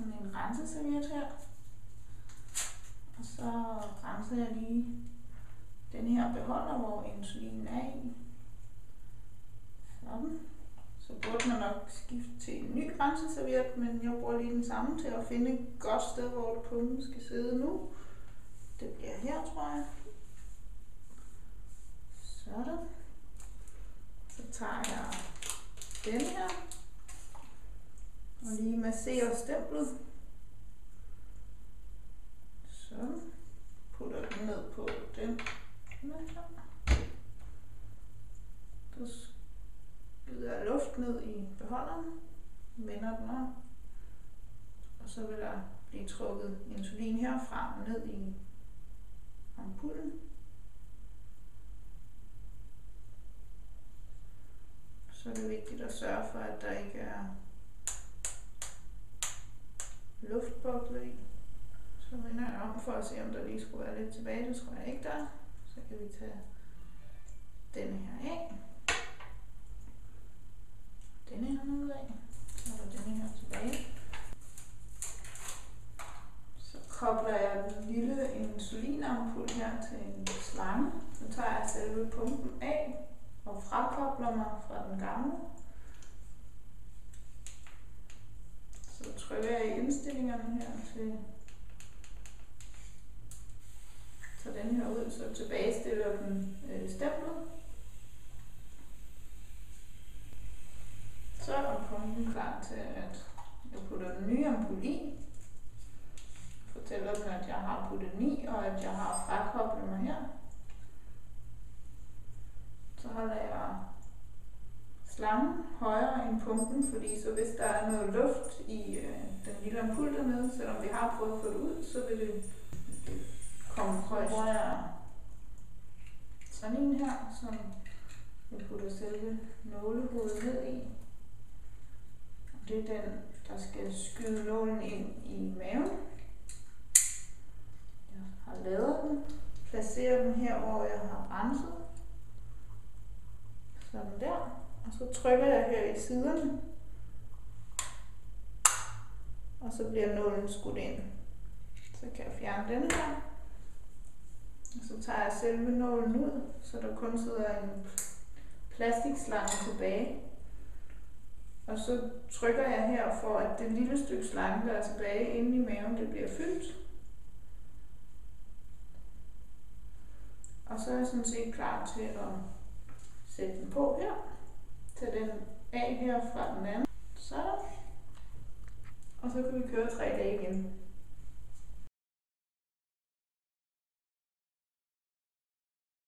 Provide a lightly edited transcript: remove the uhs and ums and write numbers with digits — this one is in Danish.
sådan en renseserviet her. Og så renser jeg lige den her beholder, hvor insulinen er i. Sådan. Så burde man nok skifte til en ny renseserviet, men jeg bruger lige den samme til at finde et godt sted, hvor pumpen skal sidde nu. Det bliver her, tror jeg. Sådan. Så tager jeg den her og lige masserer stemplet. Sådan. Putter den ned på den her. Så skyder jeg luft ned i beholderen, vender den om, og så vil der blive trukket insulin herfra ned i ampullen. Så er det vigtigt at sørge for, at der ikke er luftbobler i. Så vender jeg om for at se, om der lige skulle være lidt tilbage. Det tror jeg ikke der. Så kan vi tage denne her af. Denne her ud af. Så er der denne her tilbage. Så kobler jeg den lille insulinampul her til en slange. Så tager jeg selve pumpen af og frakobler mig fra den gamle. Så trykker jeg i indstillingerne her til den her ud, så tilbagestiller den stemplet. Så er pumpen klar til, at jeg putter den nye ampul i. Fortæller den, at jeg har puttet den i, og at jeg har frakoblet mig her. Så holder jeg slangen højere end pumpen, fordi så hvis der er noget luft i den lille ampul dernede, selvom vi har prøvet at få det ud, så vil det komme højt. Så bruger jeg sådan en her, som jeg putter selve nålehovedet ned i. Det er den, der skal skyde nålen ind i maven. Jeg har lavet den, placerer den her, hvor jeg har renset. Sådan der. Og så trykker jeg her i siderne. Og så bliver nålen skudt ind. Så kan jeg fjerne denne her. Og så tager jeg selve nålen ud, så der kun sidder en plastikslange tilbage. Og så trykker jeg her for, at det lille stykke slange, der er tilbage inde i maven, det bliver fyldt. Og så er jeg sådan set klar til at sætte den på her. Tag den af her fra den anden. Sådan. Og så kan vi køre 3 dage igen.